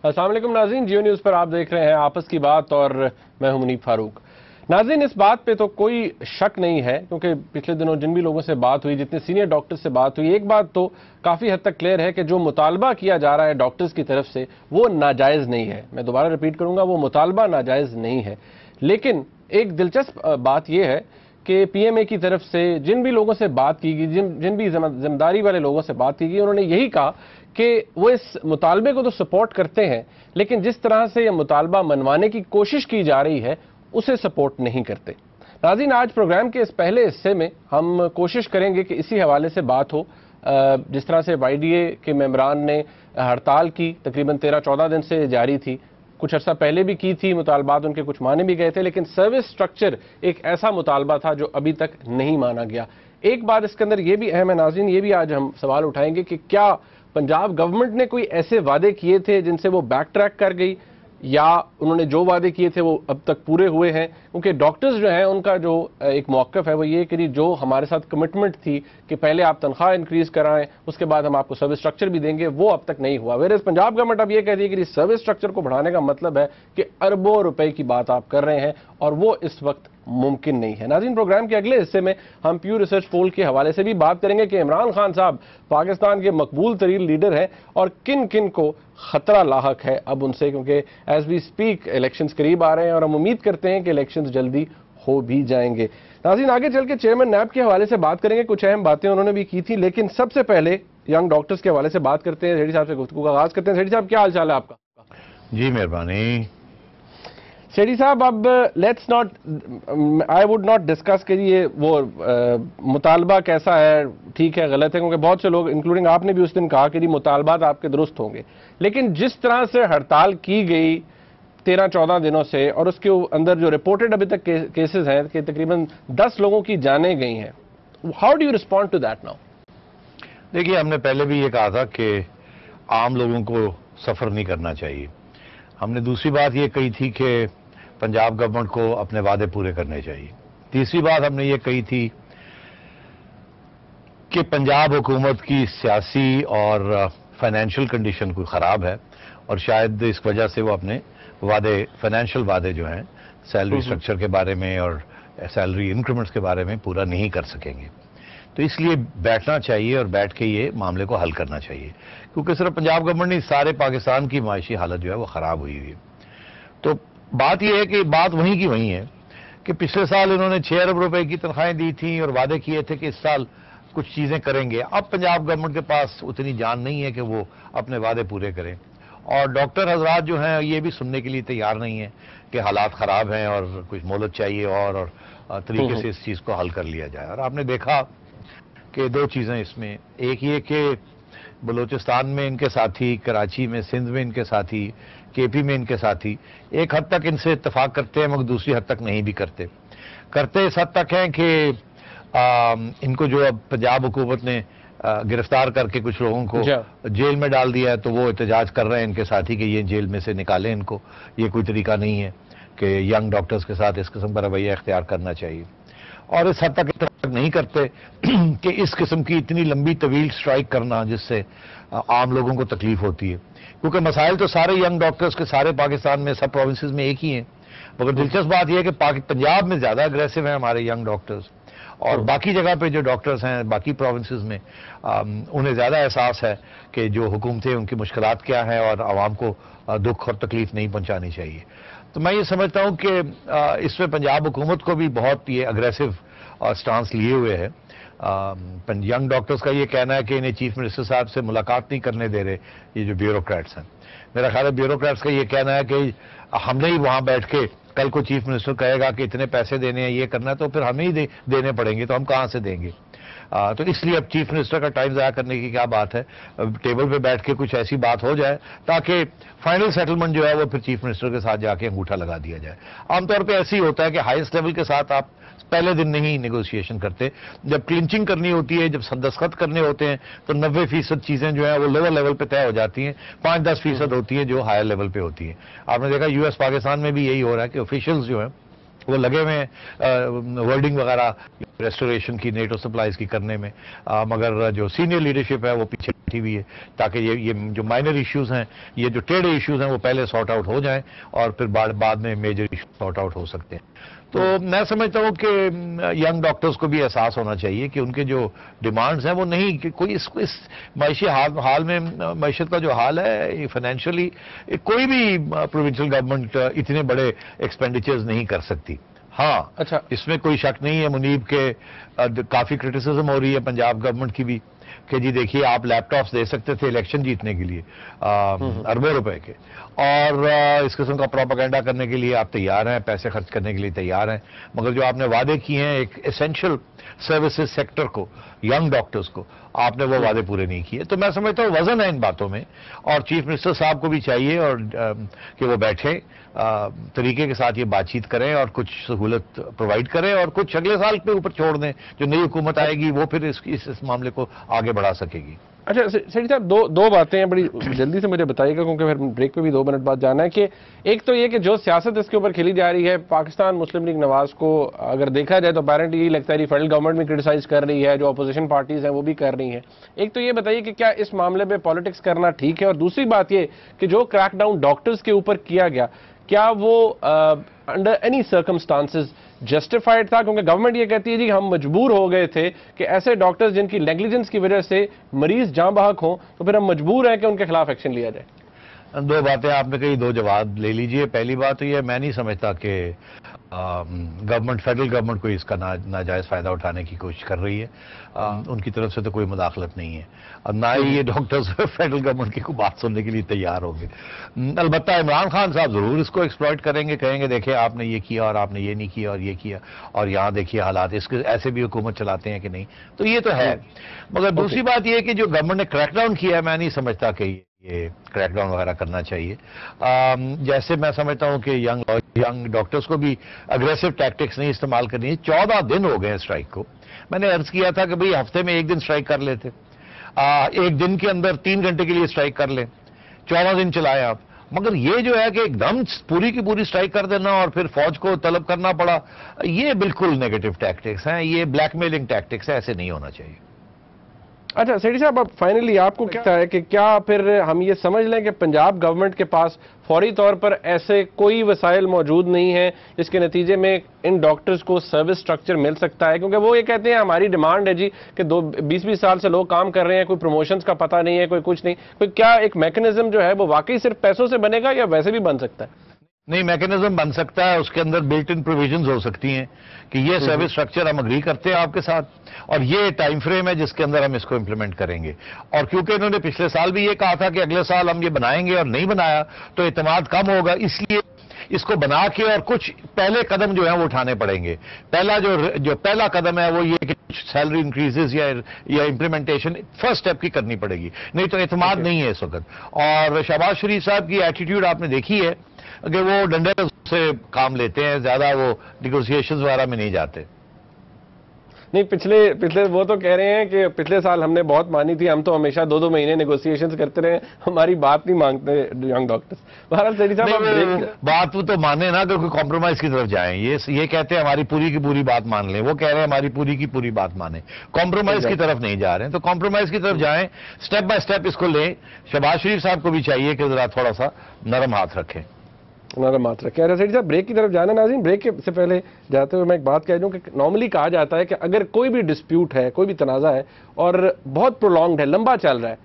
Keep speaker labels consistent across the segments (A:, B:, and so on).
A: अस्सलाम वालेकुम नाज़रीन, जियो न्यूज़ पर आप देख रहे हैं आपस की बात और मैं हूं मुनीब फारूक। नाज़रीन, इस बात पे तो कोई शक नहीं है क्योंकि पिछले दिनों जिन भी लोगों से बात हुई, जितने सीनियर डॉक्टर्स से बात हुई, एक बात तो काफ़ी हद तक क्लियर है कि जो मुतालबा किया जा रहा है डॉक्टर्स की तरफ से वो नाजायज़ नहीं है। मैं दोबारा रिपीट करूंगा, वो मुतालबा नाजायज़ नहीं है। लेकिन एक दिलचस्प बात यह है कि पीएमए की तरफ से जिन भी लोगों से बात की गई, जिन भी जिम्मेदारी वाले लोगों से बात की गई, उन्होंने यही कहा कि वो इस मुतालबे को तो सपोर्ट करते हैं, लेकिन जिस तरह से यह मुतालबा मनवाने की कोशिश की जा रही है उसे सपोर्ट नहीं करते। नाज़रीन, आज प्रोग्राम के इस पहले हिस्से में हम कोशिश करेंगे कि इसी हवाले से बात हो। जिस तरह से वाईडीए के मेंबरान ने हड़ताल की, तकरीबन 13-14 दिन से जारी थी, कुछ अर्सा पहले भी की थी, मुतालबात उनके कुछ माने भी गए थे, लेकिन सर्विस स्ट्रक्चर एक ऐसा मुतालबा था जो अभी तक नहीं माना गया। एक बात इसके अंदर यह भी अहम है नाज़रीन, ये भी आज हम सवाल उठाएंगे कि क्या पंजाब गवर्नमेंट ने कोई ऐसे वादे किए थे जिनसे वो बैक ट्रैक कर गई, या उन्होंने जो वादे किए थे वो अब तक पूरे हुए हैं? क्योंकि डॉक्टर्स जो हैं उनका जो एक मौक़िफ़ है वो ये कि जो हमारे साथ कमिटमेंट थी कि पहले आप तनख्वाह इंक्रीज कराएं, उसके बाद हम आपको सर्विस स्ट्रक्चर भी देंगे, वो अब तक नहीं हुआ। वेयर पंजाब गवर्नमेंट अब ये कह रही है कि सर्विस स्ट्रक्चर को बढ़ाने का मतलब है कि अरबों रुपए की बात आप कर रहे हैं और वो इस वक्त मुमकिन नहीं है। नाज़रीन, प्रोग्राम के अगले हिस्से में हम प्यू रिसर्च पोल के हवाले से भी बात करेंगे कि इमरान खान साहब पाकिस्तान के मकबूल तरीन लीडर हैं और किन किन को खतरा लाहक है अब उनसे, क्योंकि एज वी स्पीक इलेक्शंस करीब आ रहे हैं और हम उम्मीद करते हैं कि इलेक्शंस जल्दी हो भी जाएंगे। नाज़रीन, आगे चल के चेयरमैन नैब के हवाले से बात करेंगे, कुछ अहम बातें उन्होंने भी की थी, लेकिन सबसे पहले यंग डॉक्टर्स के हवाले से बात करते हैं। सेठी साहब से गुफ्तगू का आगाज करते हैं। सेठी साहब, क्या हाल चाल है आपका?
B: जी मेहरबानी।
A: सेठी साहब, अब let's not, I would not discuss कि ये वो मुतालबा कैसा है, ठीक है गलत है, क्योंकि बहुत से लोग इंक्लूडिंग आपने भी उस दिन कहा कि मुतालबात आपके दुरुस्त होंगे, लेकिन जिस तरह से हड़ताल की गई 13-14 दिनों से और उसके अंदर जो रिपोर्टेड अभी तक केसेस हैं कि तकरीबन 10 लोगों की जानें गई हैं, how do you respond to that now?
B: देखिए, हमने पहले भी ये कहा था कि आम लोगों को सफ़र नहीं करना चाहिए। हमने दूसरी बात ये कही थी कि पंजाब गवर्नमेंट को अपने वादे पूरे करने चाहिए। तीसरी बात हमने ये कही थी कि पंजाब हुकूमत की सियासी और फाइनेंशियल कंडीशन कोई ख़राब है और शायद इस वजह से वो अपने वादे, फाइनेंशियल वादे जो हैं सैलरी स्ट्रक्चर के बारे में और सैलरी इंक्रीमेंट्स के बारे में पूरा नहीं कर सकेंगे। तो इसलिए बैठना चाहिए और बैठ के ये मामले को हल करना चाहिए, क्योंकि सिर्फ पंजाब गवर्नमेंट नहीं, सारे पाकिस्तान की माशी हालत जो है वो ख़राब हुई है। तो बात यह है कि बात वहीं की वहीं है कि पिछले साल इन्होंने 6 अरब रुपए की तनख्वाहें दी थी और वादे किए थे कि इस साल कुछ चीज़ें करेंगे। अब पंजाब गवर्नमेंट के पास उतनी जान नहीं है कि वो अपने वादे पूरे करें, और डॉक्टर हजरात जो हैं ये भी सुनने के लिए तैयार नहीं है कि हालात ख़राब हैं और कुछ मोहलत चाहिए और तरीके से इस चीज़ को हल कर लिया जाए। और आपने देखा कि 2 चीज़ें इसमें, एक ये कि बलूचिस्तान में इनके साथी, कराची में, सिंध में इनके साथी, केपी में इनके साथी एक हद तक इनसे इत्तेफाक करते हैं मगर दूसरी हद तक नहीं भी करते। इस हद तक हैं कि इनको जो अब पंजाब हुकूमत ने गिरफ्तार करके कुछ लोगों को जेल में डाल दिया है, तो वो एहतजाज कर रहे हैं इनके साथी कि ये जेल में से निकालें इनको। ये कोई तरीका नहीं है कि यंग डॉक्टर्स के साथ इस किस्म का रवैया इख्तियार करना चाहिए। और इस हद तक नहीं करते कि इस किस्म की इतनी लंबी तवील स्ट्राइक करना जिससे आम लोगों को तकलीफ होती है, क्योंकि मसाइल तो सारे यंग डॉक्टर्स के सारे पाकिस्तान में सब प्रोविंसेस में एक ही हैं। मगर दिलचस्प बात यह है कि पंजाब में ज़्यादा अग्रेसिव हैं हमारे यंग डॉक्टर्स, और बाकी जगह पे जो डॉक्टर्स हैं बाकी प्रोविंसेस में उन्हें ज़्यादा एहसास है कि जो हुकूमतें उनकी मुश्किलात क्या हैं और आवाम को दुख और तकलीफ नहीं पहुँचानी चाहिए। तो मैं ये समझता हूँ कि इसमें पंजाब हुकूमत को भी बहुत ये अग्रेसिव स्टांस लिए हुए है। यंग डॉक्टर्स का ये कहना है कि इन्हें चीफ मिनिस्टर साहब से मुलाकात नहीं करने दे रहे ये जो ब्यूरोक्रेट्स हैं। मेरा ख्याल है ब्यूरोक्रेट्स का ये कहना है कि हमने ही वहाँ बैठ के, कल को चीफ मिनिस्टर कहेगा कि इतने पैसे देने हैं, ये करना है, तो फिर हमें ही देने पड़ेंगे, तो हम कहाँ से देंगे? तो इसलिए अब चीफ मिनिस्टर का टाइम ज़ाया करने की क्या बात है, टेबल पे बैठ के कुछ ऐसी बात हो जाए ताकि फाइनल सेटलमेंट जो है वो फिर चीफ मिनिस्टर के साथ जाके अंगूठा लगा दिया जाए। आमतौर पे ऐसे ही होता है कि हाईएस्ट लेवल के साथ आप पहले दिन नहीं नेगोशिएशन करते, जब क्लिंचिंग करनी होती है, जब दस्तखत करने होते हैं तो 90% चीज़ें जो है वो लोअर लेवल पे तय हो जाती हैं, 5-10% होती हैं जो हायर लेवल पे होती हैं। आपने देखा यूएस पाकिस्तान में भी यही हो रहा है कि ऑफिशियल्स जो हैं وہ لگے ہوئے ہیں ورڈنگ وغیرہ ریسٹوریشن کی، نیٹو سپلائز کی کرنے میں، مگر جو سینئر لیڈرشپ ہے وہ پیچھے بیٹھی ہوئی ہے تاکہ یہ جو مائنر ایشوز ہیں، یہ جو ٹیڑھے ایشوز ہیں وہ پہلے سارٹ آؤٹ ہو جائیں اور پھر بعد میں میجر ایشوز سارٹ آؤٹ ہو سکتے ہیں۔ تو میں سمجھتا ہوں کہ ینگ ڈاکٹرز کو بھی احساس ہونا چاہیے کہ ان کے جو ڈیمانڈز ہیں وہ نہیں کہ کوئی اس معاشی حال میں، معیشت کا جو حال ہے فائنینشلی، کوئی بھی پروونشل گورنمنٹ اتنے بڑے ایکسپینڈیچرز نہیں کر سکتی۔ ہاں
A: اچھا،
B: اس میں کوئی شک نہیں ہے منیب کے کافی کرٹیسزم ہو رہی ہے پنجاب گورنمنٹ کی بھی کہ جی دیکھیے آپ لیپ ٹاپس دے سکتے تھے الیکشن جیتنے کے لیے اربوں روپے کے، اور اس قسم کا پروپیگنڈا کرنے کے لیے آپ تیار ہیں، پیسے خرچ کرنے کے لیے تیار ہیں، مگر جو آپ نے وعدے کیے ہیں ایک ایسینشل سروسز سیکٹر کو، ینگ ڈاکٹرز کو، آپ نے وہ وعدے پورے نہیں کیے۔ تو میں سمجھتا ہوں وزن ہے ان باتوں میں، اور چیف منسٹر صاحب کو بھی چاہیے اور کہ وہ بیٹھیں، طریقے کے ساتھ یہ بات چیت کریں اور کچھ سہولت پرووائڈ کریں اور کچھ اگلے سال پہ اوپر چھوڑ دیں، جو نئی حکومت آئے گی وہ پھر اس معاملے کو آگے بڑھا سکے گی۔
A: اچھا سیٹھی صاحب، دو باتیں ہیں، بڑی جلدی سے مجھے بتائیے گا کیونکہ پھر بریک پہ بھی 2 منٹ بعد جانا ہے، کہ ایک تو یہ کہ جو سیاست اس کے اوپر کھیلی جا رہی ہے، پاکستان مسلم لیگ نواز کو اگر دیکھا جائے تو اپیرنٹلی یہی لگتا ہے فیڈرل گورنمنٹ بھی کرٹیسائز کر رہی ہے، جو اپوزیشن پارٹیز ہیں وہ بھی کر رہی ہیں۔ ایک تو یہ بتائیے کہ کیا اس معاملے میں پالیٹکس کرنا ٹھیک ہے، اور دوسری بات یہ کہ جو کریک ڈاؤن ڈاکٹرز کے اوپر کیا گیا، کیا وہ انڈر اینی سرکمسٹانسز جسٹیفائڈ تھا؟ کیونکہ گورنمنٹ یہ کہتی ہے جی ہم مجبور ہو گئے تھے کہ ایسے ڈاکٹرز جن کی نیگلیجنس کی وجہ سے مریض جاں بحق ہوں تو پھر ہم مجبور ہیں کہ ان کے خلاف ایکشن لیا جائے۔
B: 2 باتیں آپ نے کہی، 2 جواب لے لیجئے۔ پہلی بات یہ میں نہیں سمجھتا کہ گورنمنٹ، فیڈرل گورنمنٹ کوئی اس کا ناجائز فائدہ اٹھانے کی کوشش کر رہی ہے، ان کی طرف سے تو کوئی مداخلت نہیں ہے، اور نہ ہی یہ ڈاکٹرز فیڈرل گورنمنٹ کی کوئی بات سننے کے لیے تیار ہوں گے۔ البتہ عمران خان صاحب ضرور اس کو ایکسپلائٹ کریں گے، کہیں گے دیکھیں آپ نے یہ کیا اور آپ نے یہ نہیں کیا اور یہ کیا، اور یہاں دیکھیے حالات، اس کے ایسے بھی حکومت چلاتے ہیں کہ نہیں، تو یہ تو ہے۔ مگر دوسری بات یہ کہ جو گورنمنٹ نے کریک ڈاؤن کیا ہے، میں نہیں سمجھتا کہ یہ کریک ڈاؤن وغیرہ کرنا چاہیے۔ جیسے میں سمجھتا ہوں کہ ینگ ڈاکٹرز کو بھی اگریسو ٹیکٹکس نہیں استعمال کرنی ہے۔ 14 دن ہو گئے ہیں اسٹرائک کو، میں نے عرض کیا تھا کہ بھئی ہفتے میں 1 دن اسٹرائک کر لیتے، 1 دن کے اندر 3 گھنٹے کے لیے اسٹرائک کر لیں، 14 دن چلائیں آپ۔ مگر یہ جو ہے کہ ایک دم پوری کی پوری اسٹرائک کر دینا اور پھر فوج کو طلب کرنا پڑا، یہ بالکل نیگیٹو ٹیکٹکس ہیں، یہ بلیک میلنگ ٹیکٹکس ہے، ایسے نہیں ہونا چاہیے۔
A: اچھا سیٹھی صاحب، اب فائنلی آپ کو کیا لگتا ہے کہ کیا پھر ہم یہ سمجھ لیں کہ پنجاب گورنمنٹ کے پاس فوری طور پر ایسے کوئی وسائل موجود نہیں ہیں جس کے نتیجے میں ان ڈاکٹرز کو سروس سٹرکچر مل سکتا ہے؟ کیونکہ وہ یہ کہتے ہیں ہماری ڈیمانڈ ہے جی کہ 20 سال سے لوگ کام کر رہے ہیں، کوئی پروموشنز کا پتہ نہیں ہے، کوئی کچھ نہیں، کوئی کیا ایک میکنزم جو ہے وہ واقعی صرف پیسوں سے بنے گا یا ویسے بھی بن سکتا ہے؟
B: نہیں، میکنزم بن سکتا ہے، اس کے اندر بلٹ ان پروویژنز ہو سکتی ہیں کہ یہ سروس سٹرکچر ہم اگری کرتے ہیں آپ کے ساتھ، اور یہ ٹائم فریم ہے جس کے اندر ہم اس کو امپلیمنٹ کریں گے۔ اور کیونکہ انہوں نے پچھلے سال بھی یہ کہا تھا کہ اگلے سال ہم یہ بنائیں گے اور نہیں بنایا تو اعتماد کم ہوگا، اس لیے اس کو بنا کے اور کچھ پہلے قدم جو ہیں وہ اٹھانے پڑیں گے۔ پہلا قدم ہے وہ یہ کہ سیلری انکریزز یا امپلیمنٹیشن فرسٹ سٹیپ کی کرنی پڑے گی، نہیں تو اعتماد نہیں ہے اس وقت۔ اور شہباز شریف صاحب کی ایٹیٹیوڈ آپ نے دیکھی ہے کہ وہ ڈنڈے سے کام لیتے ہیں، زیادہ وہ نیگوسیشنز وغیرہ میں نہیں جاتے۔
A: نہیں، پچھلے وہ تو کہہ رہے ہیں کہ پچھلے سال ہم نے بہت مانی تھی، ہم تو ہمیشہ 2 مہینے نیگوسیشنز کرتے رہے، ہماری بات نہیں مانگتے ینگ ڈاکٹرز۔ بہرحال سیٹھی صاحب،
B: بات وہ تو مانے نا کہ کوئی کمپرومائز کی طرف جائیں، یہ کہتے ہیں ہماری پوری کی پوری بات مان لیں، وہ کہہ رہے ہیں ہماری پوری کی پوری بات مانیں، کمپرومائز کی طرف نہیں جا رہے ہیں، تو کمپرومائز کی طرف جائیں، سٹیپ بائی سٹیپ اس کو لیں۔ شہباز شریف صاحب کو بھی چاہیے کہ ذرا تھوڑا سا نرم ہاتھ رکھیں۔
A: ماترا کہہ رہے سیٹھی صاحب، بریک کی طرف جانا ناظرین۔ بریک سے پہلے جاتے ہوئے میں ایک بات کہہ دوں کہ نارملی کہا جاتا ہے کہ اگر کوئی بھی ڈسپیوٹ ہے، کوئی بھی تنازع ہے اور بہت پرولونگڈ ہے، لمبا چل رہا ہے،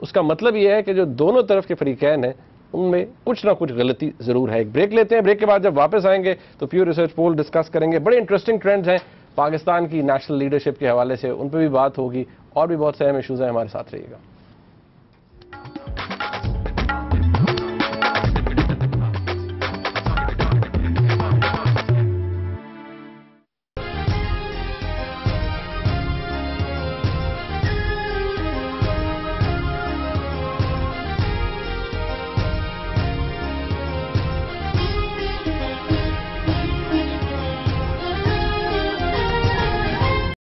A: اس کا مطلب یہ ہے کہ جو دونوں طرف کے فریقین ہیں ان میں کچھ نہ کچھ غلطی ضرور ہے۔ ایک بریک لیتے ہیں، بریک کے بعد جب واپس آئیں گے تو پیو ریسرچ پول ڈسکس کریں گے، بڑے انٹرسٹنگ ٹرینڈز ہیں پاکستان کی نیشنل لیڈرشپ کے حوالے سے، ان پہ بھی بات ہوگی، اور بھی بہت سے اہم ایشوز ہیں، ہمارے ساتھ رہیے گا۔